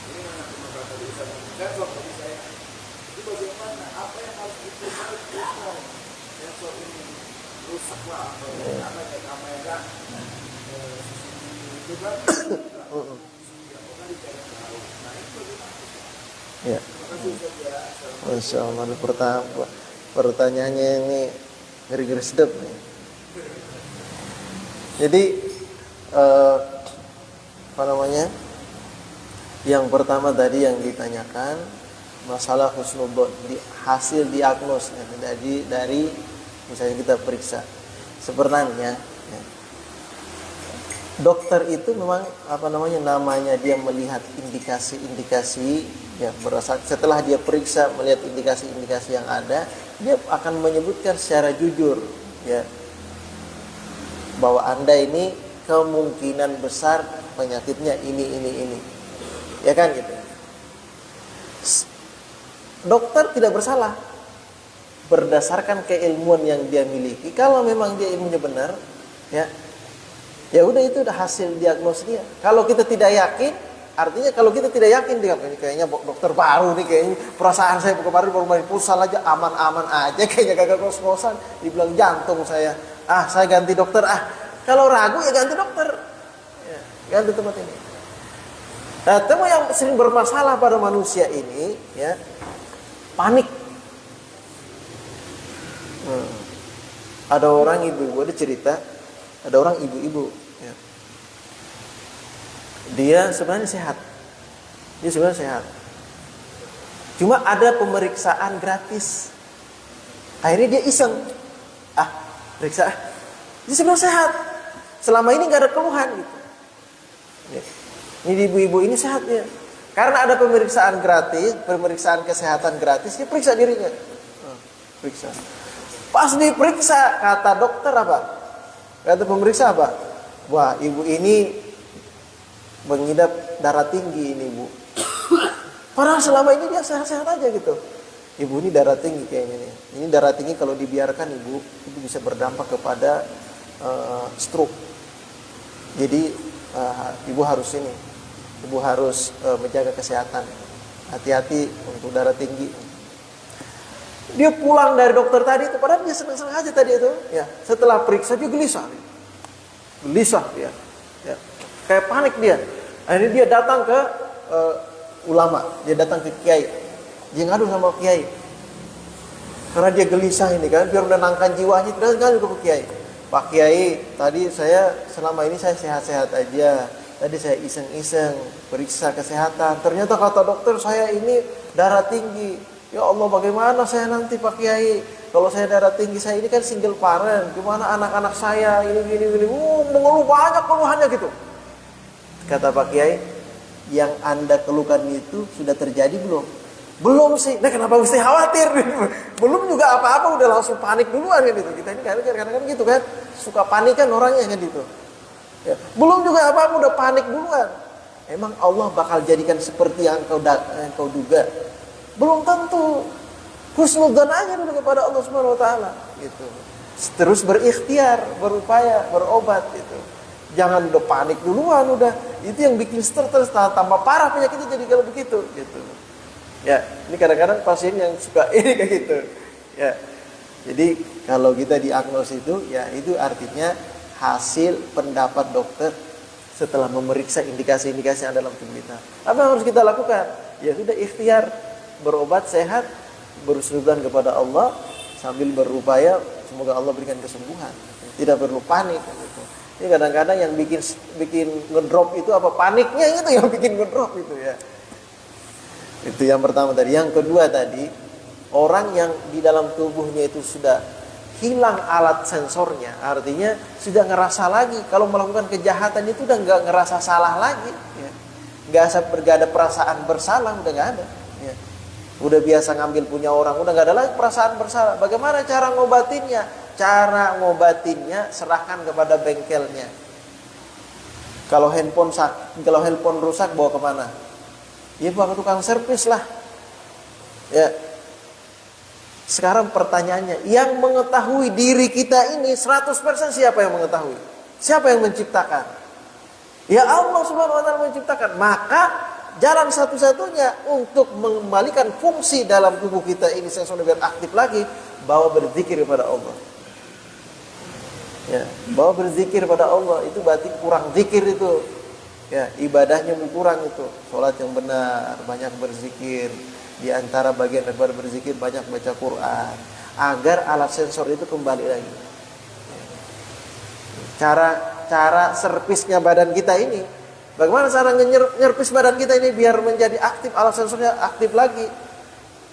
Ini yang cuma kata Ustaz. Sensor bagi saya. Itu bagaimana? Apa yang harus diperbaiki? Sensor ini rusaklah atau apa ya kamera itu kan Ya. Masya Allah, pertanyaannya ini ngeri-ngeri sedap nih. Jadi apa namanya? Yang pertama tadi yang ditanyakan masalah husnubon, hasil diagnos dari misalnya kita periksa sebenarnya ya. dokter itu memang namanya dia melihat indikasi-indikasi ya, setelah dia periksa melihat indikasi-indikasi yang ada, dia akan menyebutkan secara jujur ya bahwa Anda ini kemungkinan besar penyakitnya ini. Ya kan gitu. Dokter tidak bersalah berdasarkan keilmuan yang dia miliki. Kalau memang dia ilmunya benar, ya udah, itu udah hasil diagnosis dia. Kalau kita tidak yakin, artinya kalau kita tidak yakin dia ini kayaknya dokter baru nih, kayaknya perasaan saya kemarin baru main pusal aja aman-aman aja, kayaknya kagak kos-kosan, dibilang jantung saya. Saya ganti dokter. Kalau ragu ya ganti dokter. Ya, ganti tempat ini. Nah, tema yang sering bermasalah pada manusia ini ya, panik. Ada orang ibu-ibu, ada cerita, ada orang ibu-ibu ya. Dia sebenarnya sehat. Cuma ada pemeriksaan gratis. Akhirnya dia iseng. Periksa. Dia sebenarnya sehat. Selama ini nggak ada keluhan gitu. Ya. Ini ibu-ibu ini sehat ya. Karena ada pemeriksaan gratis, pemeriksaan kesehatan gratis, dia periksa dirinya. Periksa. Pas diperiksa, kata dokter apa? Kata pemeriksa apa? Wah, ibu ini mengidap darah tinggi ini, Bu. Padahal selama ini dia sehat-sehat aja gitu. Ibu ini darah tinggi kayaknya nih. Ini darah tinggi kalau dibiarkan ibu, itu bisa berdampak kepada stroke. Jadi ibu harus menjaga kesehatan. Hati-hati untuk darah tinggi. Dia pulang dari dokter tadi itu, padahal dia senang-senang aja tadi itu. Ya, setelah periksa dia gelisah dia. Ya, kayak panik dia. Akhirnya dia datang ke ulama, dia datang ke kiai. Dia ngadu sama kiai. Karena dia gelisah ini kan, biar menenangkan jiwanya, dia ngadu ke kiai. Pak Kiai, tadi selama ini saya sehat-sehat aja. Tadi saya iseng-iseng periksa kesehatan. Ternyata kata dokter saya ini darah tinggi. Ya Allah, bagaimana saya nanti Pak Kiai? Kalau saya darah tinggi, saya ini kan single parent. Gimana anak-anak saya ini. Mengeluh banyak keluhannya gitu. Kata Pak Kiai, yang Anda keluhkan itu sudah terjadi belum? Belum sih. Nah, kenapa mesti khawatir? Belum juga apa-apa udah langsung panik duluan kan gitu. Kita ini kadang-kadang gitu kan. Suka panik kan orangnya kan gitu. Ya. Belum juga apa-apa udah panik duluan. Emang Allah bakal jadikan seperti yang kau duga? Belum tentu. Husnudzan aja dulu kepada Allah Subhanahu wa taala gitu. Terus berikhtiar, berupaya, berobat gitu. Jangan udah panik duluan udah. Itu yang bikin stres, tambah parah penyakitnya jadi kalau begitu gitu. Ya, ini kadang-kadang pasien yang suka ini kayak gitu. Ya. Jadi kalau kita diagnosis itu, ya itu artinya hasil pendapat dokter setelah memeriksa indikasi-indikasi yang ada dalam tubuh kita. Apa yang harus kita lakukan? Ya sudah, ikhtiar, berobat, sehat, bersujud kepada Allah sambil berupaya semoga Allah berikan kesembuhan. Tidak perlu panik gitu. Ini kadang-kadang yang bikin ngedrop itu apa? Paniknya itu yang bikin ngedrop itu ya. Itu yang pertama tadi. Yang kedua tadi, orang yang di dalam tubuhnya itu sudah hilang alat sensornya, artinya sudah ngerasa lagi kalau melakukan kejahatan itu udah nggak ngerasa salah lagi, ya. Nggak ada perasaan bersalah, udah nggak ada. Ya. Udah biasa ngambil punya orang, udah nggak ada lagi perasaan bersalah. Bagaimana cara ngobatinnya? Cara ngobatinnya serahkan kepada bengkelnya. Kalau handphone rusak bawa kemana? Ya bawa ke tukang servis lah. Ya. Sekarang pertanyaannya, yang mengetahui diri kita ini 100% siapa yang mengetahui? Siapa yang menciptakan? Ya Allah Subhanahu wa taala menciptakan. Maka jalan satu-satunya untuk mengembalikan fungsi dalam tubuh kita ini sensor biar aktif lagi, bawa berzikir kepada Allah. Ya, bawa berzikir kepada Allah, itu berarti kurang zikir itu. Ya, ibadahnya kurang itu. Salat yang benar, banyak berzikir. Di antara bagian daripada berzikir banyak baca Quran agar alat sensor itu kembali lagi. Cara servisnya badan kita ini, bagaimana cara nyervis badan kita ini biar menjadi aktif, alat sensornya aktif lagi?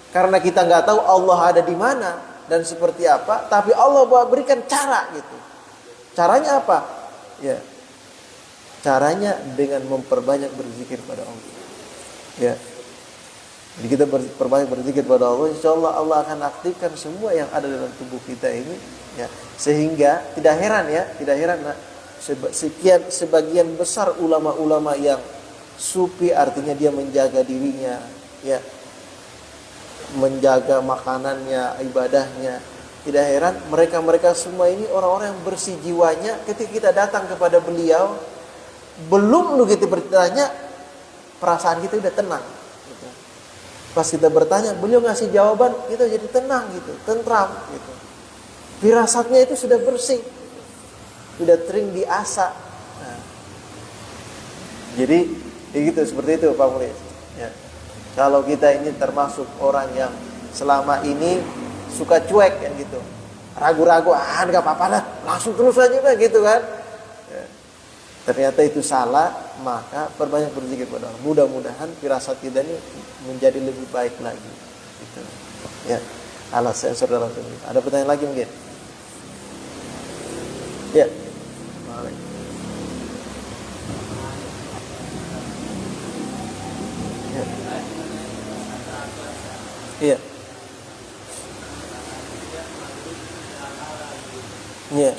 Karena kita nggak tahu Allah ada di mana dan seperti apa, tapi Allah berikan cara gitu. Caranya apa? Ya, Caranya dengan memperbanyak berzikir pada Allah. Ya. Jadi kita perbanyak berzikir pada Allah, insya Allah Allah akan aktifkan semua yang ada dalam tubuh kita ini, ya. Sehingga tidak heran nah, sebagian besar ulama-ulama yang sufi, artinya dia menjaga dirinya, ya, menjaga makanannya, ibadahnya. Tidak heran mereka semua ini orang-orang yang bersih jiwanya. Ketika kita datang kepada beliau, belum kita bertanya, perasaan kita udah tenang. Pas kita bertanya, beliau ngasih jawaban, kita jadi tenang gitu, tentram gitu. Firasatnya itu sudah bersih, sudah sering diasah. Nah, jadi begitu, seperti itu Pak Mulis. Ya. Kalau kita ini termasuk orang yang selama ini suka cuek kan gitu, ragu-ragu, nggak apa-apa lah, langsung terus aja lah gitu kan. Ya. Ternyata itu salah, maka perbanyak berzikir pada Allah. Mudah-mudahan firasat kita ini menjadi lebih baik lagi. Gitu. Ya, alasan saudara. Ada pertanyaan lagi mungkin? Ya. Iya. Iya.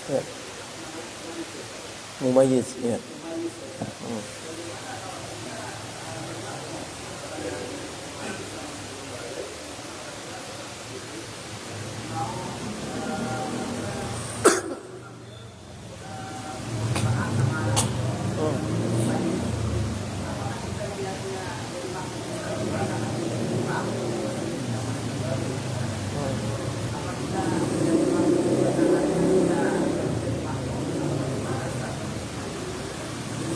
Ya. Mumayyiz, ya.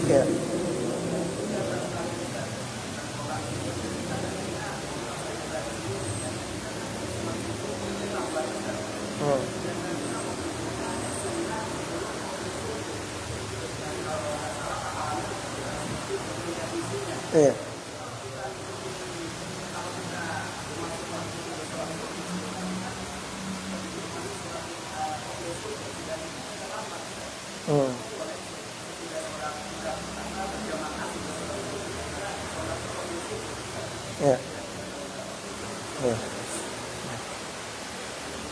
Ya. Iya. Ya. Ya.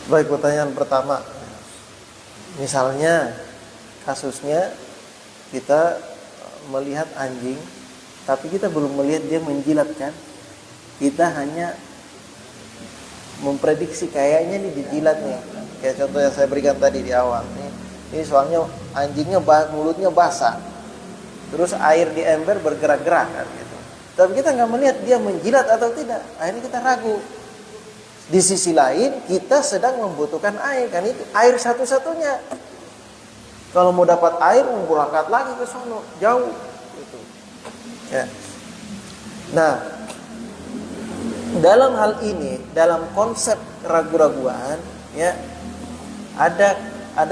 Baik, pertanyaan pertama. Misalnya kasusnya kita melihat anjing, tapi kita belum melihat dia menjilat kan? Kita hanya memprediksi kayaknya nih dijilat nih. Kayak contoh yang saya berikan tadi di awal. Ini soalnya anjingnya mulutnya basah. Terus air di ember bergerak-gerak kan gitu. Tapi kita nggak melihat dia menjilat atau tidak. Akhirnya kita ragu. Di sisi lain kita sedang membutuhkan air kan, itu air satu-satunya. Kalau mau dapat air berangkat lagi ke sono jauh gitu. Ya. Nah, dalam hal ini, dalam konsep ragu-raguan, ya ada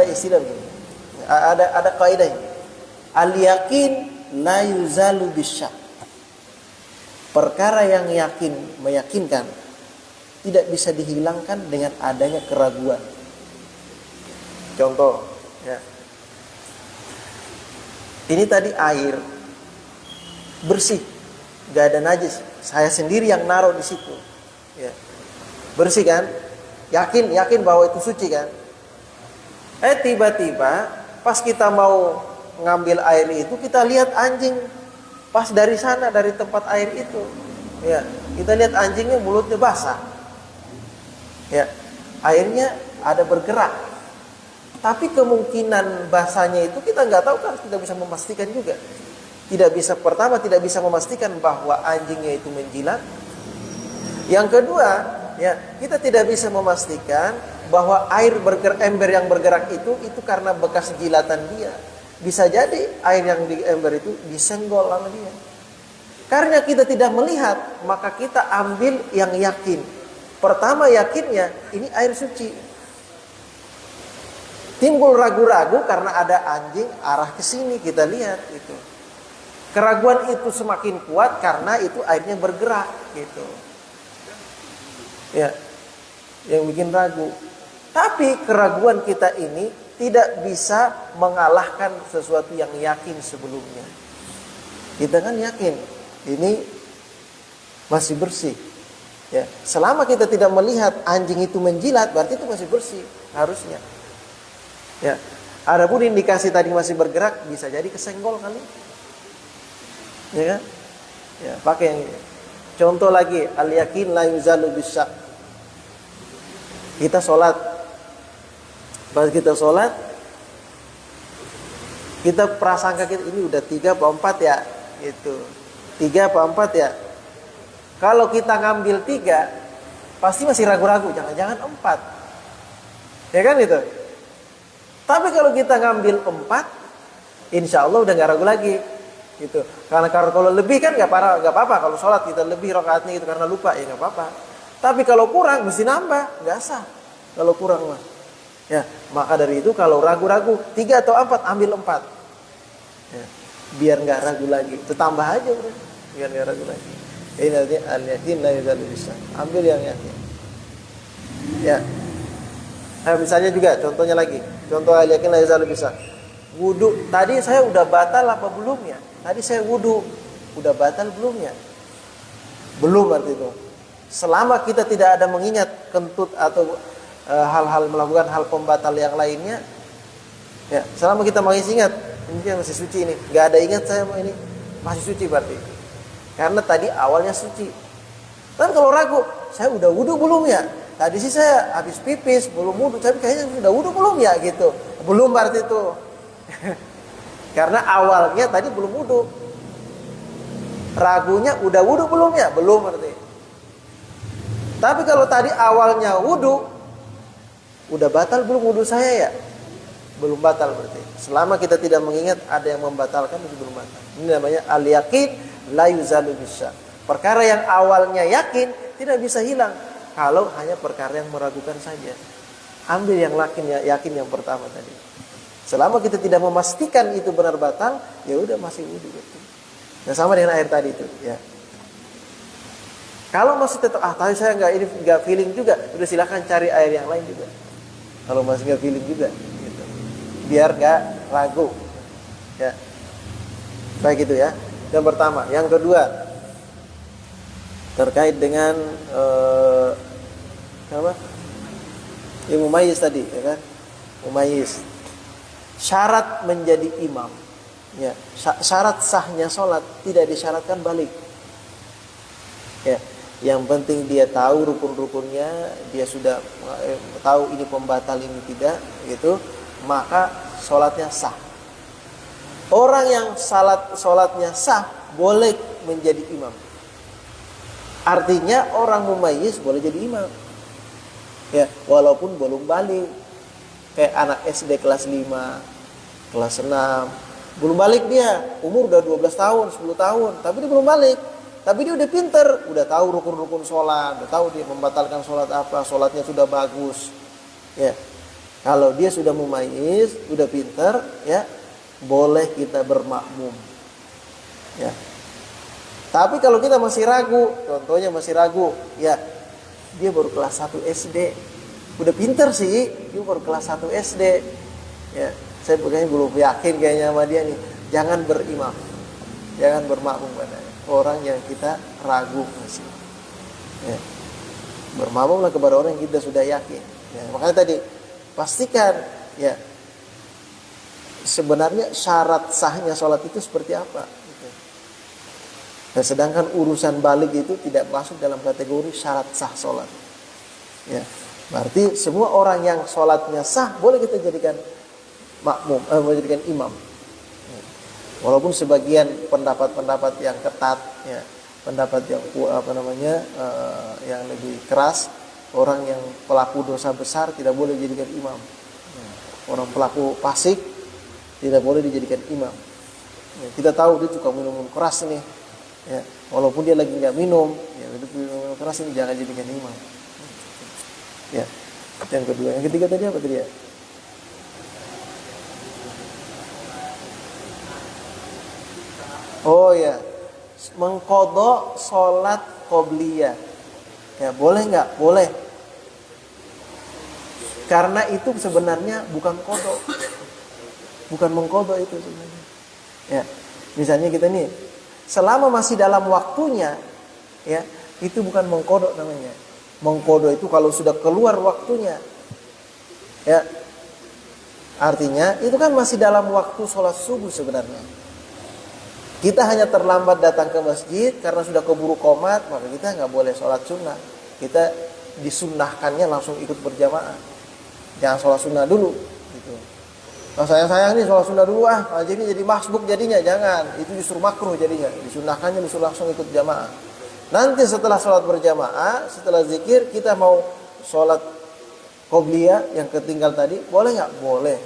istilah begini. Ada kaidah ini. Al-yakin la yuzalu bisyak. Perkara yang meyakinkan tidak bisa dihilangkan dengan adanya keraguan. Contoh, ya. Ini tadi air bersih, gak ada najis. Saya sendiri yang naruh di situ. Ya. Bersih kan? Yakin bahwa itu suci kan? Tiba-tiba pas kita mau ngambil air itu, kita lihat anjing pas dari sana, dari tempat air itu. Ya, kita lihat anjingnya mulutnya basah. Ya, airnya ada bergerak. Tapi kemungkinan basahnya itu kita nggak tahu, kan tidak bisa memastikan juga. Pertama tidak bisa memastikan bahwa anjingnya itu menjilat. Yang kedua, ya, kita tidak bisa memastikan bahwa ember yang bergerak itu karena bekas jilatan dia. Bisa jadi air yang di ember itu disenggol sama dia. Karena kita tidak melihat, maka kita ambil yang yakin. Pertama yakinnya ini air suci. Timbul ragu-ragu karena ada anjing arah ke sini, kita lihat itu. Keraguan itu semakin kuat karena itu airnya bergerak gitu. Ya, yang bikin ragu. Tapi keraguan kita ini tidak bisa mengalahkan sesuatu yang yakin sebelumnya. Kita kan yakin ini masih bersih. Ya, selama kita tidak melihat anjing itu menjilat, berarti itu masih bersih harusnya. Ya, adapun indikasi tadi masih bergerak, bisa jadi kesenggol kali. Ya kan? Ya, pakai yang ini. Contoh lagi, al-yakin la yuzalu bisyak. Kita sholat. Pas kita sholat, kita prasangka kita ini udah 3 apa 4 ya, gitu. 3 apa 4 ya. Kalau kita ngambil 3, pasti masih ragu-ragu, jangan-jangan 4. Ya kan itu. Tapi kalau kita ngambil 4, insya Allah udah gak ragu lagi. Gitu. Karena kalau lebih kan gak apa-apa. Kalau sholat kita lebih rakaatnya itu karena lupa, ya gak apa-apa. Tapi kalau kurang mesti nambah, gak sah. Kalau kurang mah. Ya, maka dari itu kalau ragu-ragu 3 atau 4, ambil 4. Ya, biar gak ragu lagi. Itu tambah aja bro. Biar gak ragu lagi. Ini artinya al-yakin la yuzalu bisyak. Ambil yang yakin. Ya. Nah, misalnya juga contohnya lagi. Contoh al-yakin la yuzalu bisyak. Wudu, tadi saya udah batal apa belum ya? Tadi saya wudu, udah batal belum ya? Belum arti itu. Selama kita tidak ada mengingat kentut atau hal-hal melakukan hal pembatal yang lainnya, ya, selama kita masih ingat, ini masih suci ini, nggak ada ingat saya ini masih suci berarti. Karena tadi awalnya suci. Tapi kalau ragu, saya udah wudu belum ya? Tadi sih saya habis pipis, belum wudu, tapi kayaknya udah wudu belum ya gitu. Belum berarti itu. Karena awalnya tadi belum wudu. Ragunya udah wudu belum ya? Belum berarti. Tapi kalau tadi awalnya wudu, udah batal belum wudu saya ya? Belum batal berarti. Selama kita tidak mengingat ada yang membatalkan, itu belum batal. Ini namanya al-yakin la yuzalu bisyak. Perkara yang awalnya yakin tidak bisa hilang kalau hanya perkara yang meragukan saja. Ambil yang yakin yang pertama tadi. Selama kita tidak memastikan itu benar batal, ya udah masih wudu gitu. Nah, sama dengan air tadi itu, ya. Kalau masih tetap tadi saya nggak feeling juga, udah silakan cari air yang lain juga. Kalau masih nggak feeling juga, gitu. Biar nggak ragu, ya. Baik itu ya. Yang pertama, yang kedua terkait dengan apa? Mumayyiz tadi, ya kan? Mumayyiz. Syarat menjadi imam, ya, syarat sahnya sholat tidak disyaratkan balik. Ya, yang penting dia tahu rukun-rukunnya, dia sudah tahu ini pembatal ini tidak, gitu, maka sholatnya sah. Orang yang sholatnya sah boleh menjadi imam. Artinya orang mumayyiz boleh jadi imam, ya, walaupun belum balik. Kayak anak SD kelas 5, kelas 6, belum balik dia, umur udah 12 tahun, 10 tahun, tapi dia belum balik. Tapi dia udah pinter, udah tahu rukun-rukun sholat, udah tahu dia membatalkan sholat apa, sholatnya sudah bagus. Ya, kalau dia sudah mumayyiz, udah pinter, ya, boleh kita bermakmum. Ya. Tapi kalau kita masih ragu, contohnya masih ragu, ya, dia baru kelas 1 SD. Udah pinter sih, dia baru kelas 1 SD. Ya, saya kayaknya belum yakin kayaknya sama dia nih. Jangan berimam, jangan bermakmum padanya. Orang yang kita ragu masih. Ya. Bermakmumlah kepada orang yang kita sudah yakin. Ya, makanya tadi pastikan ya sebenarnya syarat sahnya sholat itu seperti apa gitu. Dan sedangkan urusan balik itu tidak masuk dalam kategori syarat sah sholat. Ya, berarti semua orang yang sholatnya sah boleh kita jadikan makmum, boleh jadikan imam. Walaupun sebagian pendapat-pendapat yang ketat, ya, pendapat yang yang lebih keras, orang yang pelaku dosa besar tidak boleh dijadikan imam. Orang pelaku fasik tidak boleh dijadikan imam. Ya, kita tahu dia suka minum keras nih. Ya, walaupun dia lagi nggak minum, ya itu minum keras ini jangan jadikan imam. Ya, yang kedua, yang ketiga tadi apa tadi ya? Oh ya, mengqadha sholat qobliyah. Ya boleh nggak? Boleh. Karena itu sebenarnya bukan qadha, bukan mengqadha itu sebenarnya. Ya, misalnya kita nih, selama masih dalam waktunya, ya itu bukan mengqadha namanya. Mengqadha itu kalau sudah keluar waktunya, ya artinya itu kan masih dalam waktu sholat subuh sebenarnya. Kita hanya terlambat datang ke masjid karena sudah keburu qomat, maka kita nggak boleh sholat sunnah. Kita disunnahkannya langsung ikut berjamaah. Jangan sholat sunnah dulu. Gitu. Nah, sayang nih sholat sunnah dulu jadi masbuk jadinya, jangan. Itu justru makruh jadinya. Disunnahkannya disuruh langsung ikut jamaah. Nanti setelah sholat berjamaah, setelah zikir kita mau sholat qobliyah yang ketinggal tadi, boleh nggak? Boleh.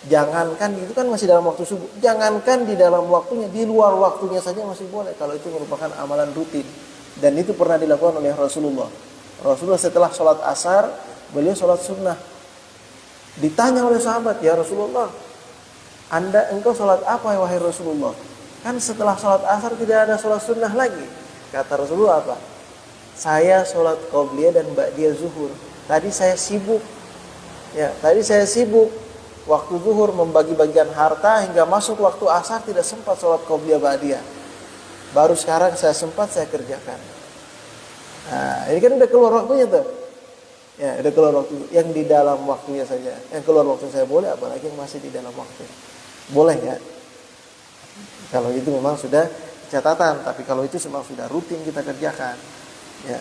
Jangankan itu kan masih dalam waktu subuh. Jangankan di dalam waktunya, di luar waktunya saja masih boleh kalau itu merupakan amalan rutin. Dan itu pernah dilakukan oleh Rasulullah. Rasulullah setelah sholat asar, beliau sholat sunnah. Ditanya oleh sahabat, ya Rasulullah, engkau sholat apa wahai Rasulullah? Kan setelah sholat asar tidak ada sholat sunnah lagi. Kata Rasulullah apa? Saya sholat qobliyah dan ba'diyah zuhur. Tadi saya sibuk. Ya, tadi saya sibuk. Waktu zuhur membagi-bagian harta hingga masuk waktu asar tidak sempat sholat qobliyah ba'diyah. Baru sekarang saya sempat, saya kerjakan. Nah, ini kan udah keluar waktunya tuh. Ya, udah keluar waktu. Yang di dalam waktunya saja. Yang keluar waktu saya boleh, apalagi yang masih di dalam waktu. Boleh ya. Kalau itu memang sudah catatan, tapi kalau itu memang sudah rutin kita kerjakan. Ya.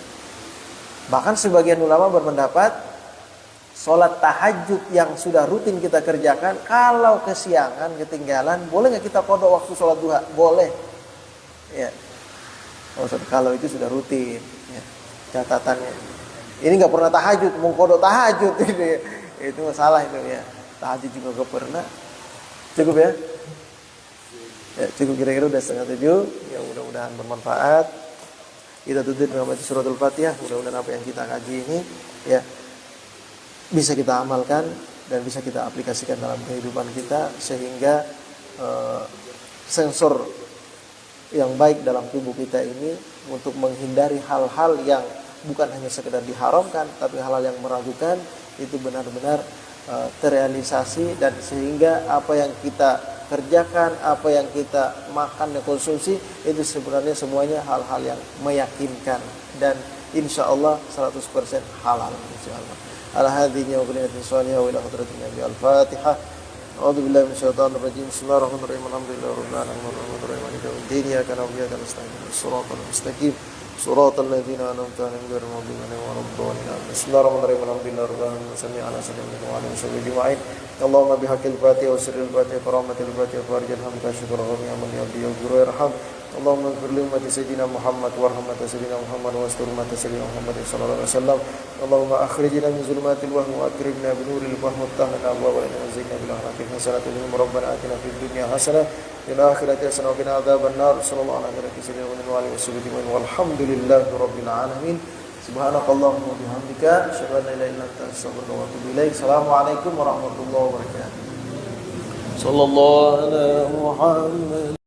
Bahkan sebagian ulama berpendapat sholat tahajud yang sudah rutin kita kerjakan, kalau kesiangan, ketinggalan, boleh nggak kita qadha waktu sholat duha? Boleh. Ya. Kalau itu sudah rutin, ya. Catatannya. Ini nggak pernah tahajud, mau qadha tahajud itu, ya. Itu masalah itu ya. Tahajud juga nggak pernah. Cukup ya? Ya, cukup kira-kira udah 6:30. Ya mudah-mudahan bermanfaat. Kita tutup dengan baca suratul Fatihah. Mudah-mudahan apa yang kita kaji ini, ya, bisa kita amalkan dan bisa kita aplikasikan dalam kehidupan kita sehingga sensor yang baik dalam tubuh kita ini untuk menghindari hal-hal yang bukan hanya sekedar diharamkan tapi hal-hal yang meragukan itu benar-benar terrealisasi, dan sehingga apa yang kita kerjakan, apa yang kita makan dan konsumsi itu sebenarnya semuanya hal-hal yang meyakinkan dan insyaallah 100% halal insyaallah. Ala hadhihi wa qulinatin salihah wa ila hadratin nabi al-fatihah. A'udzu billahi minasyaitonir rajim. Bismillahirrahmanirrahim. Alhamdulillahi rabbil alamin arrahmanir rahim maliki yaumiddin. Iyyaka na'budu wa iyyaka nasta'in. Shiratal mustaqim. Shiratal ladzina an'amta 'alaihim ghairil maghdubi 'alaihim waladdallin. Bismillahirrahmanirrahim. Alhamdulillahi rabbil alamin. Salli ala sayyidina wa ala alihi ajma'in. Allahumma bihaqqil fatihah wa sirril fatihah karamatil fatihah farjan hamka syukur ghami amal ya rabbi irham. Allahumma ighfir li ummati sayyidina Muhammad warhamna sayyidina Muhammad wa astur ummati sayyidina Muhammad sallallahu alaihi wasallam. Allahumma akhrijna min zulumatil wahmi wa akrimna bi nuril fahmi waftahna abwaaba wa zayyinna bil akhlaqi hasanatan wa rabbana atina fid dunya hasanah wa fil akhirati hasanah wa qina adzaban nar. Sallallahu alaihi wa alihi wasallam walhamdulillahi rabbil alamin. Subhanakallahumma wa bihamdika asyhadu an la ilaha illa anta astaghfiruka wa atubu ilaik. Assalamualaikum warahmatullahi wabarakatuh. Sallallahu alaihi Muhammad.